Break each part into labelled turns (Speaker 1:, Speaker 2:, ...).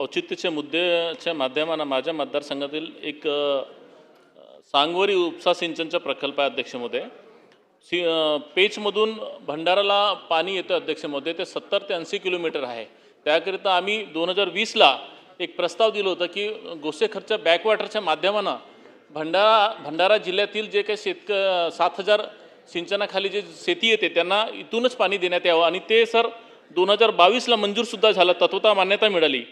Speaker 1: औचित्याच्या मुद्द्याच्या माध्यमानं माझ्या मतदारसंघातील एक सांगवरी उपसा सिंचनचा प्रकल्प आहे अध्यक्ष महोदय. पेचमधून भंडाराला पाणी येतं अध्यक्ष महोदय. ते 70 ते 80 किलोमीटर आहे. त्याकरिता आम्ही 2020ला एक प्रस्ताव दिला होता की गोसेखर्च्या बॅकवॉटरच्या माध्यमानं भंडारा जिल्ह्यातील जे काही 7,000 सिंचनाखाली जे शेती येते त्यांना इथूनच पाणी देण्यात यावं आणि ते सर 2022ला मंजूरसुद्धा झालं, तत्वता मान्यता मिळाली.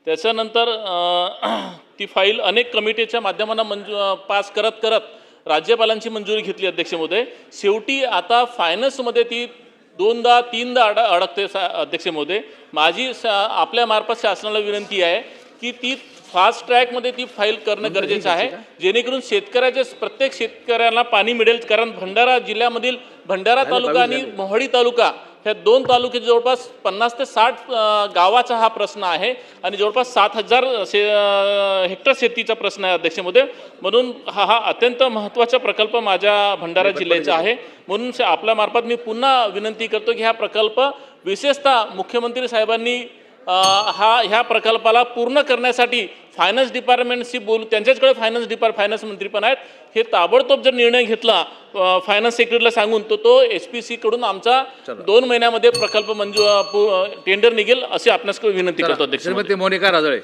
Speaker 1: त्याच्यानंतर ती फाईल अनेक कमिटीच्या माध्यमानं पास करत राज्यपालांची मंजुरी घेतली अध्यक्ष महोदय. शेवटी आता फायनान्समध्ये ती 2दा-3दा अडकते अध्यक्ष महोदय. माझी आपल्या मार्फत शासनाला विनंती आहे की ती फास्ट ट्रॅकमध्ये ती फाईल करणं गरजेचं आहे, जेणेकरून प्रत्येक शेतकऱ्याला पाणी मिळेल. कारण भंडारा जिल्ह्यामधील भंडारा तालुका आणि मोहडी तालुका ह्या 2 तालुके जवळपास 50 ते 60 गावाचा हा प्रश्न आहे आणि जवळपास 7,000 हेक्टर शेतीचा प्रश्न आहे अध्यक्ष महोदय. म्हणून हा अत्यंत महत्त्वाचा प्रकल्प माझ्या भंडारा जिल्ह्याचा आहे. म्हणून आपल्या मार्फत मी पुन्हा विनंती करतो की हा प्रकल्प विशेषतः मुख्यमंत्री साहेबांनी ह्या प्रकल्पाला पूर्ण करण्यासाठी फायनान्स डिपार्टमेंटशी बोलून, त्यांच्याचकडे फायनान्स मंत्री पण आहेत, हे ताबडतोब जर निर्णय घेतला फायनान्स सेक्रेटरीला सांगून तो SPC कडून आमचा 2 महिन्यामध्ये प्रकल्प टेंडर निघेल असे आपणास विनंती करतो अध्यक्ष.
Speaker 2: मोनिका राजळे.